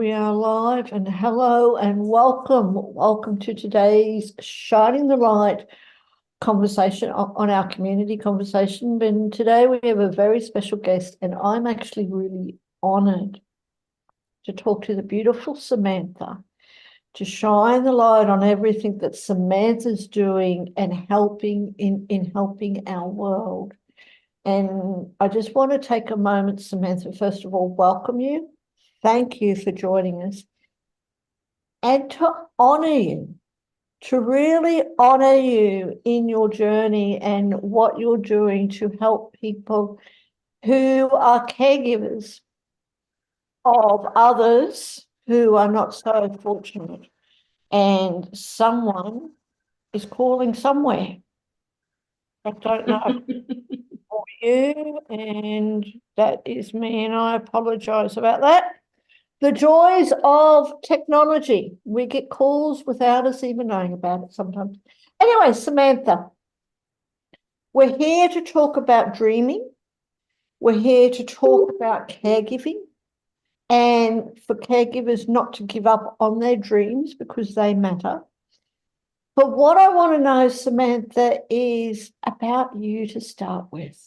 We are live, and hello and welcome. Welcome to today's Shining the Light conversation on our community conversation. And today we have a very special guest, and I'm actually really honored to talk to the beautiful Samantha, to shine the light on everything that Samantha's doing and helping in helping our world. And I just want to take a moment, Samantha, first of all, welcome you. Thank you for joining us. And to honor you, to really honor you in your journey and what you're doing to help people who are caregivers of others who are not so fortunate. And someone is calling somewhere. I don't know for you, and that is me, and I apologize about that. The joys of technology. We get calls without us even knowing about it sometimes. Anyway, Samantha, we're here to talk about dreaming. We're here to talk about caregiving and for caregivers not to give up on their dreams because they matter. But what I want to know, Samantha, is about you to start with.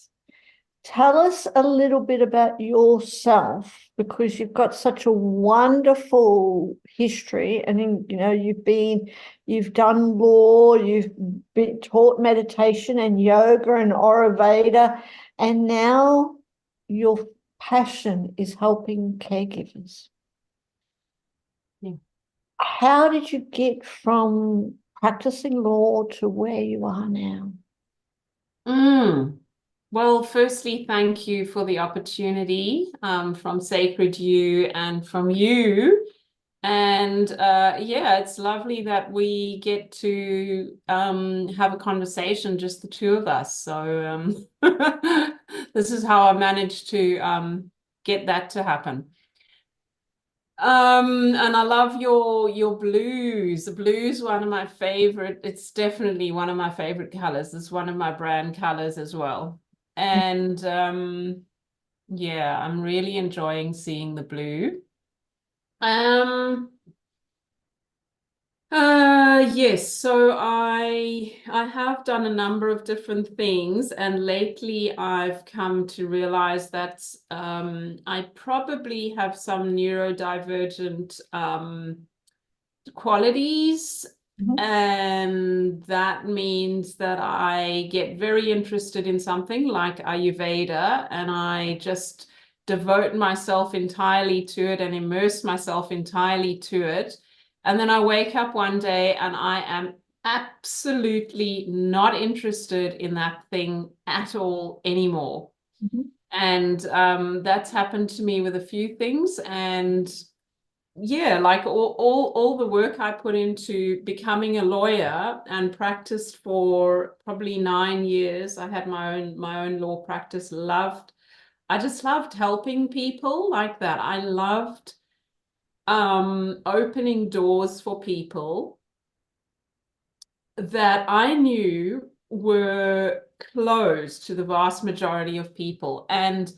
Tell us a little bit about yourself, because you've got such a wonderful history, and you've done law, you've been taught meditation and yoga and Ayurveda, and now your passion is helping caregivers. Yeah. How did you get from practicing law to where you are now? Well, firstly, thank you for the opportunity from Sacred You and from you. And yeah, it's lovely that we get to have a conversation, just the two of us. So this is how I managed to get that to happen. And I love your blues. The blues, one of my favorite. It's definitely one of my favorite colors. It's one of my brand colors as well. And yeah, I'm really enjoying seeing the blue. Yes, so I have done a number of different things, and lately I've come to realize that I probably have some neurodivergent qualities, and that means that I get very interested in something like Ayurveda, and I just devote myself entirely to it and immerse myself entirely to it. And then I wake up one day and I am absolutely not interested in that thing at all anymore. And that's happened to me with a few things. And yeah, like all the work I put into becoming a lawyer and practiced for probably 9 years. I had my own law practice. I just loved helping people like that. I loved opening doors for people that I knew were closed to the vast majority of people. And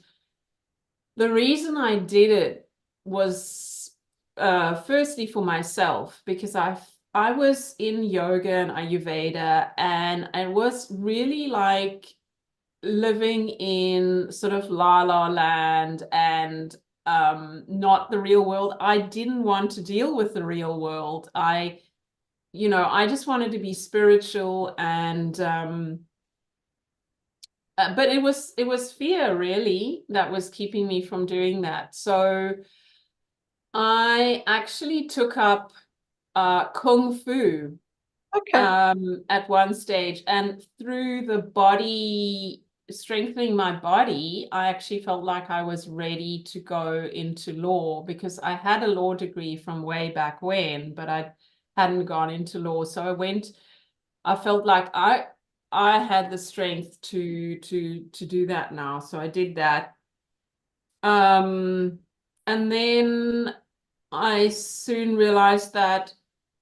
the reason I did it was firstly for myself, because I was in yoga and Ayurveda, and it was really like living in sort of la la land and not the real world. I didn't want to deal with the real world. I just wanted to be spiritual, and but it was fear really that was keeping me from doing that. So I actually took up Kung Fu at one stage, and through the body, strengthening my body, I actually felt like I was ready to go into law, because I had a law degree from way back when, but I hadn't gone into law. So I felt like I had the strength to do that now. So I did that. And then I soon realized that,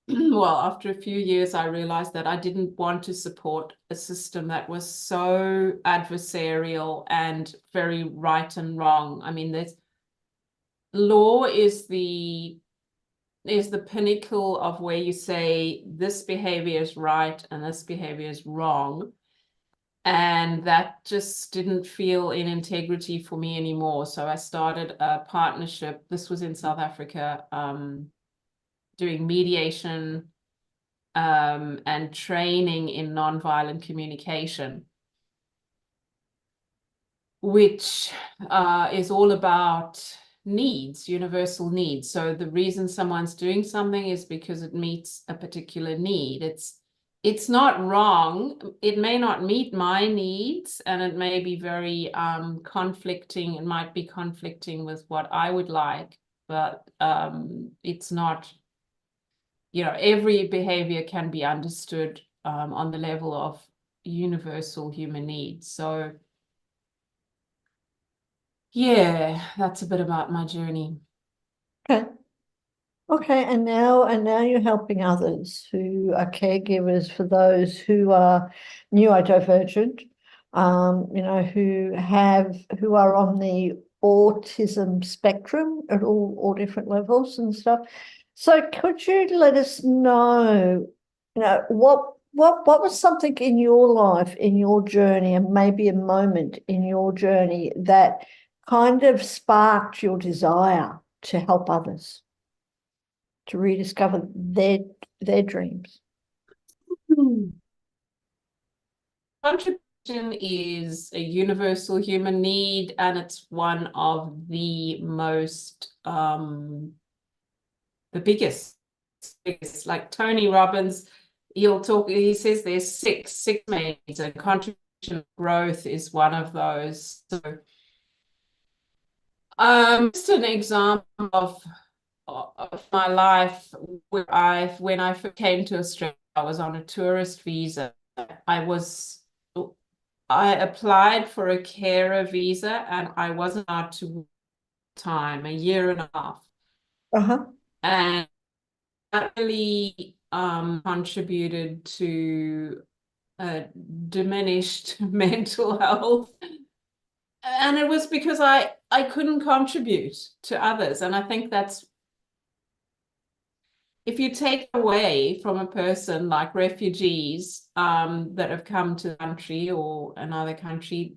well, after a few years, I realized that I didn't want to support a system that was so adversarial and very right and wrong. I mean, law is the is the pinnacle of where you say this behavior is right and this behavior is wrong. And that just didn't feel in integrity for me anymore. So I started a partnership. This was in South Africa, doing mediation and training in nonviolent communication, which is all about needs, universal needs. So the reason someone's doing something is because it meets a particular need. It's not wrong. It may not meet my needs, and it may be very conflicting. It might be conflicting with what I would like, but it's not, every behavior can be understood on the level of universal human needs. So yeah, that's a bit about my journey. Okay. Okay, and now you're helping others who are caregivers for those who are neurodivergent, who are on the autism spectrum at all different levels and stuff. So could you let us know, what was something in your life, in your journey, and maybe a moment in your journey that kind of sparked your desire to help others, to rediscover their dreams? Contribution is a universal human need, and it's one of the most, the biggest, like Tony Robbins, he says there's six needs, and contribution growth is one of those. So, just an example of my life, when I first came to Australia, I was on a tourist visa. I applied for a carer visa, and I wasn't allowed to work time, a year and a half. Uh-huh. And that really contributed to diminished mental health. And it was because I couldn't contribute to others. And I think that's, if you take away from a person like refugees that have come to the country or another country,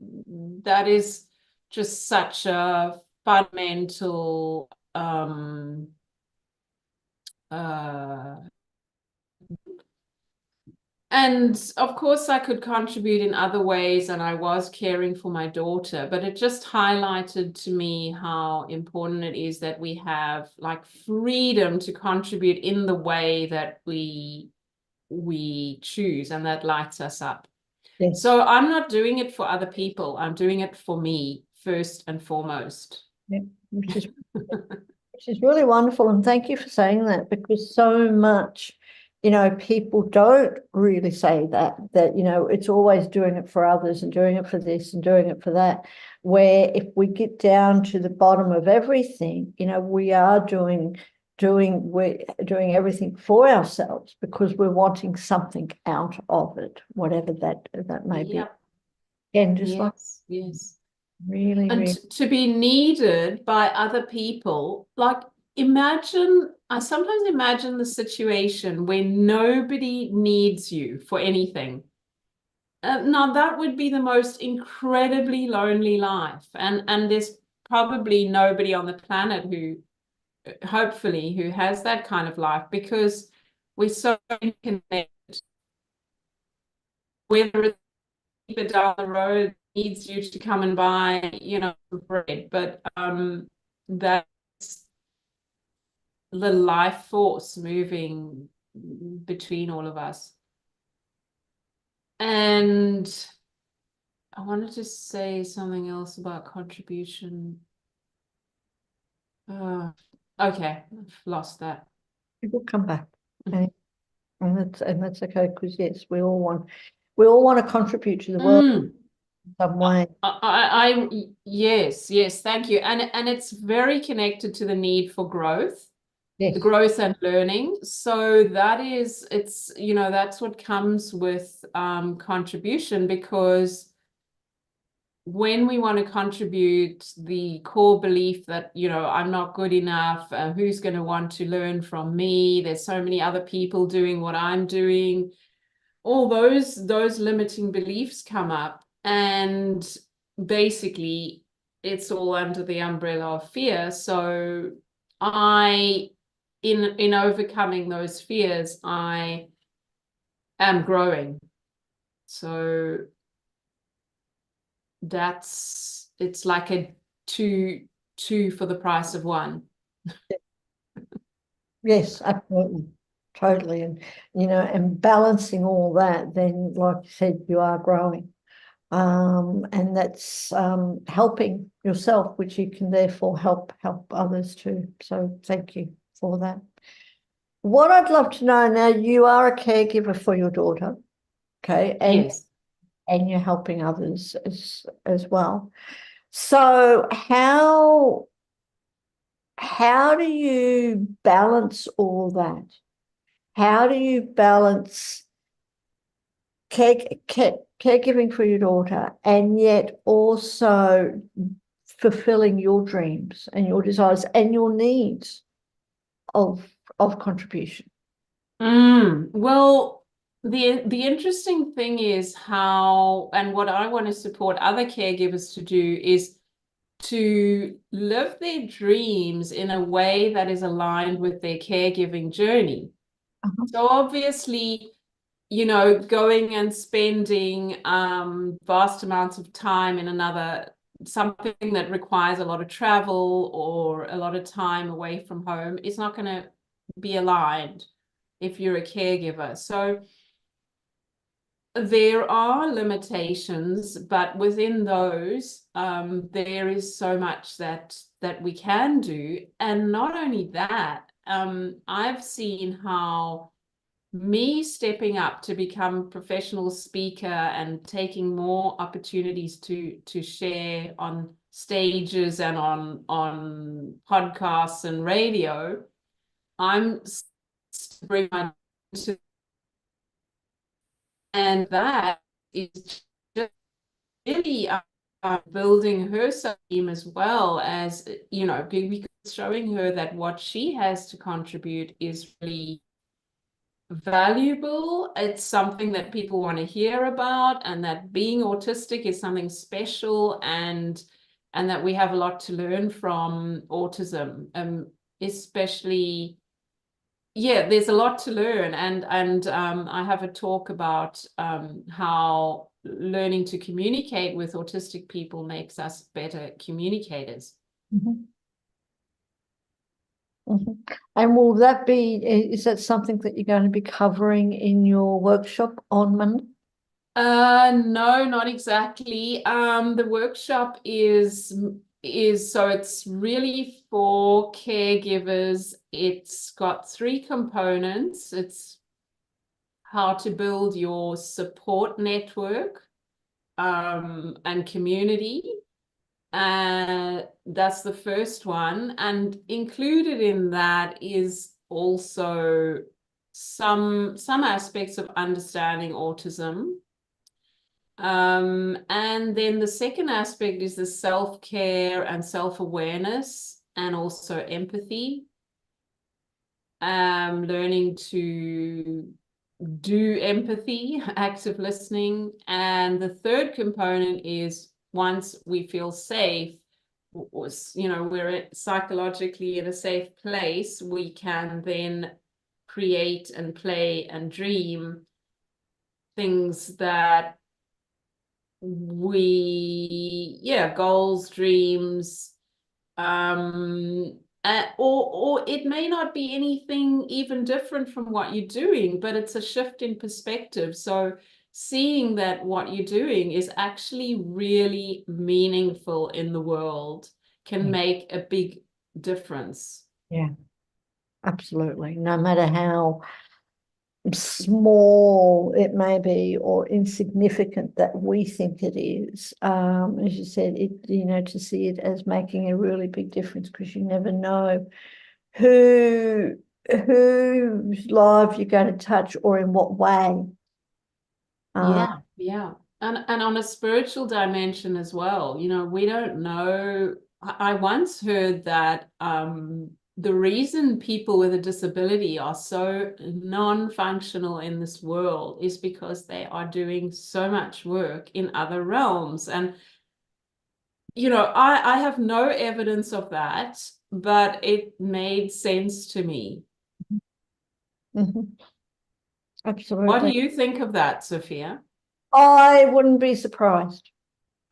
that is just such a fundamental and of course I could contribute in other ways, and I was caring for my daughter, but it just highlighted to me how important it is that we have like freedom to contribute in the way that we choose, and that lights us up. Yes. So I'm not doing it for other people. I'm doing it for me first and foremost. Yeah, which is really wonderful. And thank you for saying that, because so much, people don't really say that, it's always doing it for others and doing it for this and doing it for that. Where if we get down to the bottom of everything, we are doing everything for ourselves because we're wanting something out of it, whatever that may be. Yep. And just Yes. Really, And really. to be needed by other people, like I sometimes imagine the situation where nobody needs you for anything. Now that would be the most incredibly lonely life. And there's probably nobody on the planet who, hopefully, who has that kind of life, because we're so connected. Whether it's people down the road needs you to come and buy, bread, but that's the life force moving between all of us. And I wanted to say something else about contribution. Okay, I've lost that. It will come back. Okay? And that's okay, because yes, we all want to contribute to the world in some way. Yes, thank you. And it's very connected to the need for growth. Yes. Growth and learning. So that's what comes with contribution, because when we want to contribute, the core belief that, I'm not good enough, who's going to want to learn from me? There's so many other people doing what I'm doing. All those limiting beliefs come up, and basically it's all under the umbrella of fear. So in overcoming those fears, I am growing. So it's like a two for the price of one. Yes, absolutely. Totally. And balancing all that, then, like you said, you are growing. And that's helping yourself, which you can therefore help others too. So thank you for that. What I'd love to know now, you are a caregiver for your daughter, okay, Yes. and you're helping others as well. So how do you balance all that? How do you balance caregiving for your daughter and yet also fulfilling your dreams and your desires and your needs of contribution? Well, the interesting thing is how, and what I want to support other caregivers to do is to live their dreams in a way that is aligned with their caregiving journey. So obviously, going and spending vast amounts of time in something that requires a lot of travel or a lot of time away from home is not going to be aligned if you're a caregiver. So there are limitations, but within those, there is so much that we can do. And not only that, I've seen how me stepping up to become a professional speaker and taking more opportunities to share on stages and on podcasts and radio, I'm bring my and that is just really building her self-esteem as well as, because showing her that what she has to contribute is really valuable. It's something that people want to hear about, and that being autistic is something special, and that we have a lot to learn from autism, especially. Yeah, there's a lot to learn, and I have a talk about how learning to communicate with autistic people makes us better communicators. Mm-hmm. Mm-hmm. And will that be, is that something that you're going to be covering in your workshop on Monday? No, not exactly. The workshop is so it's really for caregivers. It's got 3 components. It's how to build your support network and community. That's the first one. And included in that is also some aspects of understanding autism. And then the second aspect is the self-care and self-awareness, and also empathy. Learning to do empathy, active listening. And the third component is, once we feel safe, we're psychologically in a safe place, we can then create and play and dream things that goals, dreams, or it may not be anything even different from what you're doing, but it's a shift in perspective. So seeing that what you're doing is actually really meaningful in the world can make a big difference. Yeah, absolutely. No matter how small it may be or insignificant that we think it is, as you said, to see it as making a really big difference, because you never know whose life you're going to touch or in what way. Yeah. And on a spiritual dimension as well, you know, we don't know. I once heard that the reason people with a disability are so non-functional in this world is because they are doing so much work in other realms. And, you know, I have no evidence of that, but it made sense to me. Mhm. What do Absolutely. you think of that, Sophia? I wouldn't be surprised.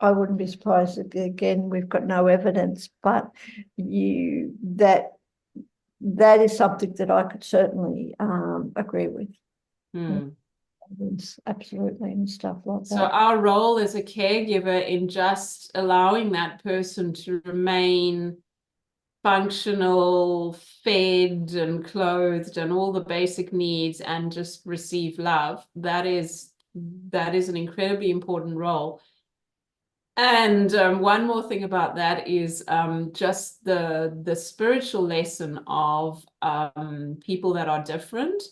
I wouldn't be surprised. Again, we've got no evidence, but you that is something that I could certainly agree with. Hmm. Absolutely, and stuff like So that. our role as a caregiver in just allowing that person to remain functional, fed and clothed and all the basic needs and just receive love, that is an incredibly important role. And one more thing about that is just the spiritual lesson of people that are different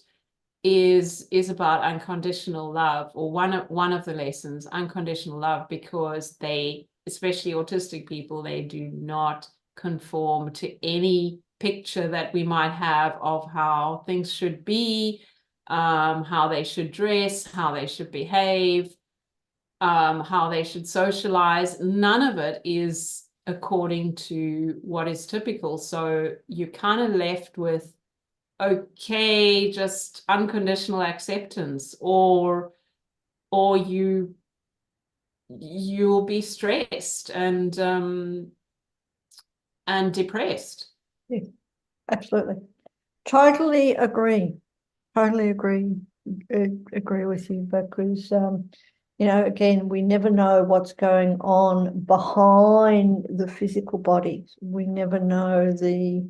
is about unconditional love, or one of the lessons, unconditional love, because they, especially autistic people, they do not conform to any picture that we might have of how things should be, how they should dress, how they should behave, how they should socialize. None of it is according to what is typical. So you're kind of left with, okay, just unconditional acceptance, or you'll be stressed and depressed. Yeah, absolutely. Totally agree. Totally agree. Agree with you because you know, again, we never know what's going on behind the physical body. We never know the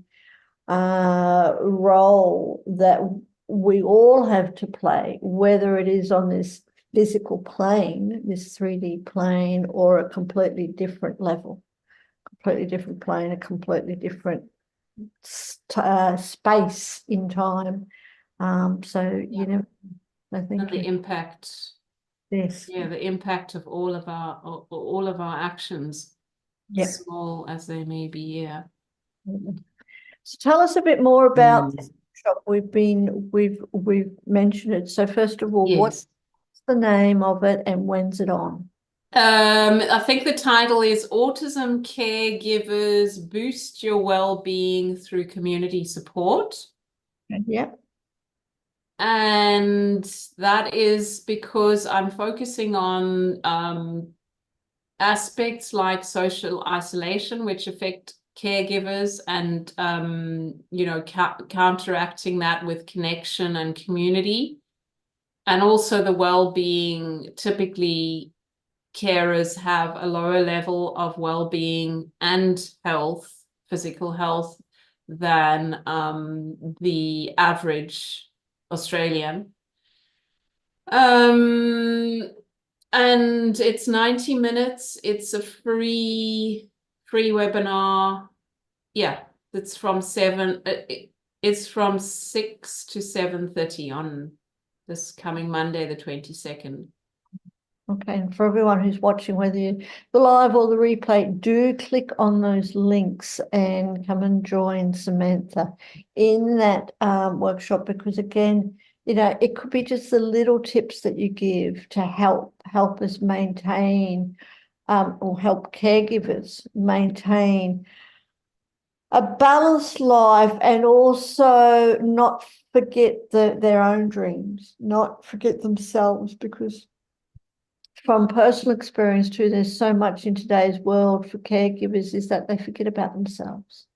role that we all have to play, whether it is on this physical plane, this 3D plane, or a completely different level, completely different plane, a completely different space in time. So you know, I And think the impact, yes, yeah, the impact of all of our actions, yeah. small as they may be, yeah. So tell us a bit more about this Mm. workshop. We've mentioned it. So first of all, what's Yes. the name of it and when's it on? I think the title is Autism Caregivers Boost Your Well-Being Through Community Support. Yeah. And that is because I'm focusing on aspects like social isolation, which affect caregivers, and counteracting that with connection and community, and also the well-being. Typically, carers have a lower level of well-being and health, physical health, than the average Australian. Um, and it's 90 minutes. It's a free webinar. Yeah, it's from 6 to 7:30 on this coming Monday, the 22nd. Okay, and for everyone who's watching, whether you the live or the replay, do click on those links and come and join Samantha in that workshop, because again, you know, it could be just the little tips that you give to help us maintain or help caregivers maintain a balanced life, and also not forget their own dreams, not forget themselves, because from personal experience too, there's so much in today's world for caregivers is that they forget about themselves,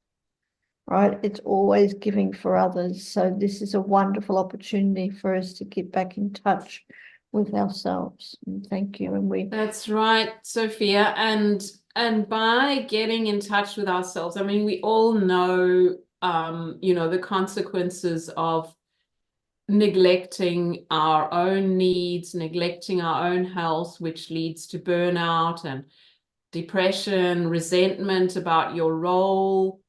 right? It's always giving for others. So this is a wonderful opportunity for us to get back in touch with ourselves. And thank you. And we That's right, Sophia. And by getting in touch with ourselves, I mean, we all know, the consequences of neglecting our own needs, neglecting our own health, which leads to burnout and depression, resentment about your role,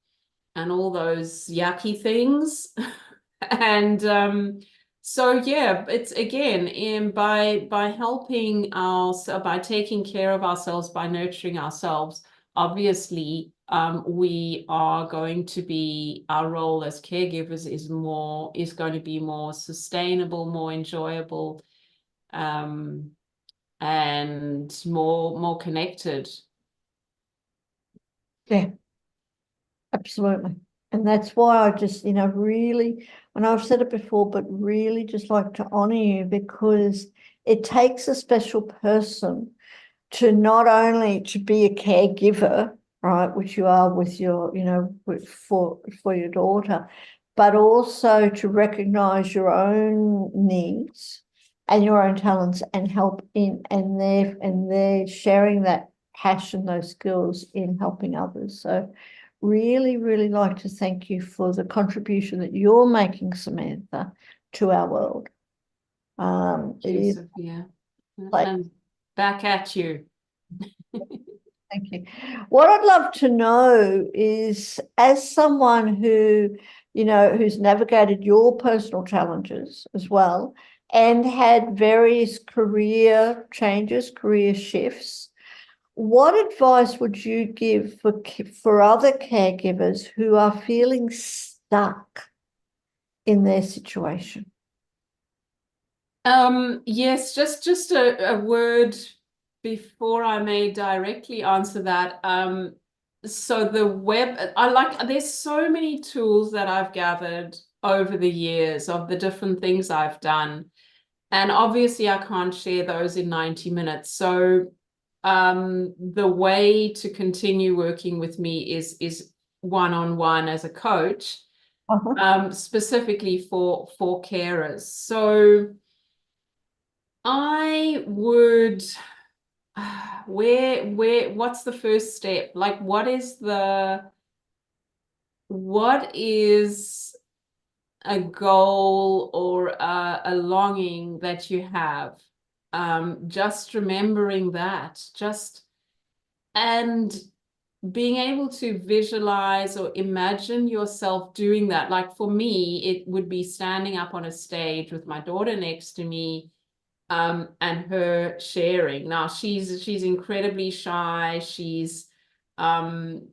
and all those yucky things. And So yeah, it's again in by helping us by taking care of ourselves, by nurturing ourselves, obviously we are going to be, our role as caregivers is going to be more sustainable, more enjoyable, um and more connected. Yeah, absolutely. And that's why I just, really, and I've said it before, but really just like to honor you, because it takes a special person to not only to be a caregiver, right, which you are with your, for your daughter, but also to recognize your own needs and your own talents and help in, and they're sharing that passion, those skills in helping others. So really, really like to thank you for the contribution that you're making, Samantha, to our world. It Thank you, is Sophia. like, And back at you. thank you. What I'd love to know is, as someone who, who's navigated your personal challenges as well, and had various career changes, career shifts, what advice would you give for other caregivers who are feeling stuck in their situation? Yes, just a word before I may directly answer that. So the web, there's so many tools that I've gathered over the years of the different things I've done. And obviously I can't share those in 90 minutes. So the way to continue working with me is one-on-one as a coach, Uh-huh. specifically for carers. So I would, what's the first step? Like, what is a goal or a longing that you have? Just remembering that, and being able to visualize or imagine yourself doing that. Like for me, it would be standing up on a stage with my daughter next to me, and her sharing. Now she's incredibly shy. She's always,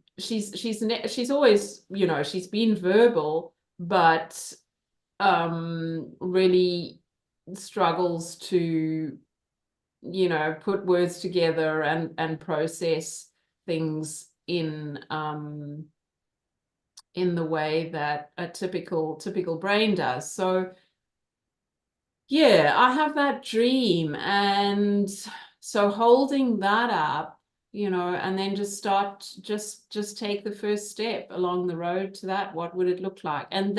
she's been verbal, but really struggles to, put words together and process things in the way that a typical brain does. So yeah, I have that dream. And so holding that up, and then just take the first step along the road to that. What would it look like? And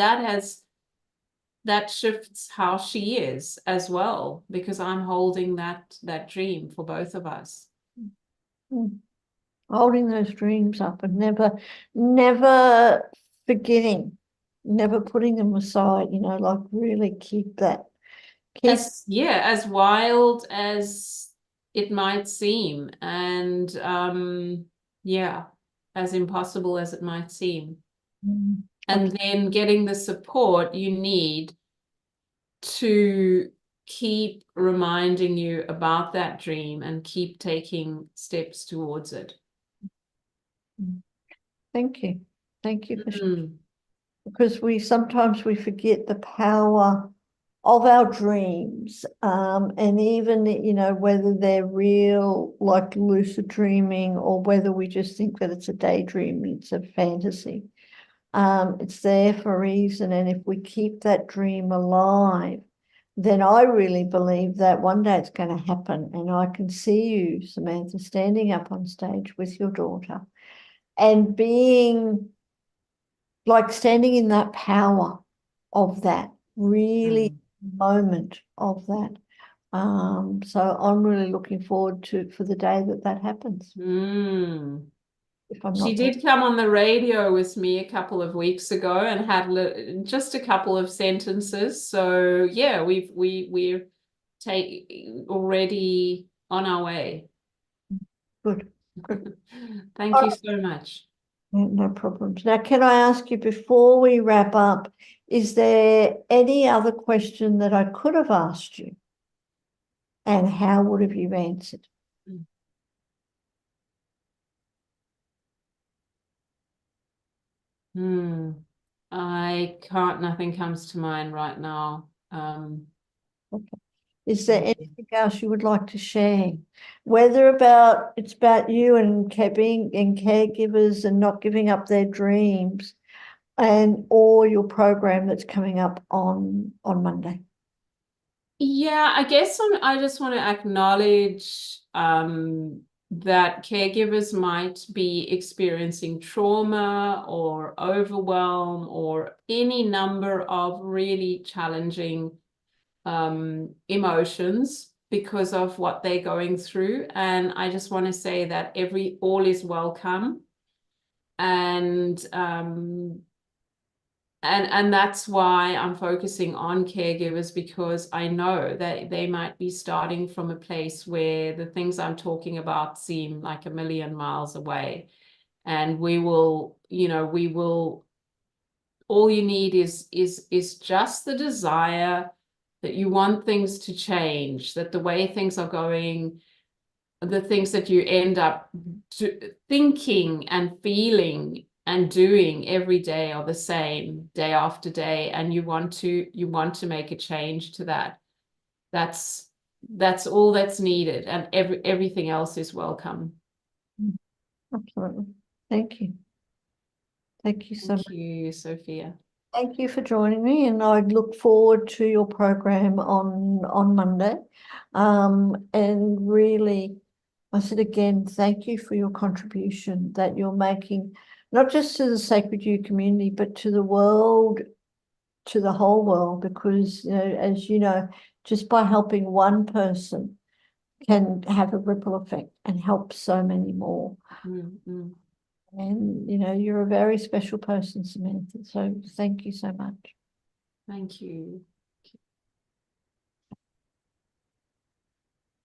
that shifts how she is as well, because I'm holding that dream for both of us. Mm. Holding those dreams up and never forgetting, never putting them aside, like really keep. As wild as it might seem, and yeah, as impossible as it might seem. Mm, And then getting the support you need to keep reminding you about that dream and keep taking steps towards it. Thank you. Thank you for Mm. because sometimes we forget the power of our dreams, and even, whether they're real, like lucid dreaming, or whether we just think that it's a daydream, it's a fantasy. It's there for a reason, and if we keep that dream alive, then I really believe that one day it's going to happen. And I can see you, Samantha, standing up on stage with your daughter and being like standing in that power of that really moment of that. So I'm really looking forward for the day that happens. Mm. If I'm She not did come on the radio with me a couple of weeks ago and had just a couple of sentences. So yeah, we're already on our way. good, good. Thank All you right. so much. No problems. Now, can I ask you before we wrap up, is there any other question that I could have asked you? And how would have you answered? I can't, nothing comes to mind right now. Okay. Is there anything else you would like to share? Whether it's about you and being and caregivers and not giving up their dreams, and or your program that's coming up on Monday. Yeah, I guess I just want to acknowledge that caregivers might be experiencing trauma or overwhelm or any number of really challenging emotions because of what they're going through. And I just want to say that all is welcome. And that's why I'm focusing on caregivers, because I know that they might be starting from a place where the things I'm talking about seem like a million miles away. And all you need is just the desire that you want things to change, that the way things are going, the things that you end up thinking and feeling and doing every day are the same day after day, and you want to make a change to that. That's all that's needed, and everything else is welcome. Absolutely. Thank you. Thank you so much. Thank you, Sophia. Thank you for joining me, and I look forward to your program on Monday. And really, I said again, thank you for your contribution that you're making, not just to the Sacred You community, but to the world, to the whole world, because, as you know, just by helping one person can have a ripple effect and help so many more. Mm-hmm. And, you're a very special person, Samantha. So thank you so much. Thank you.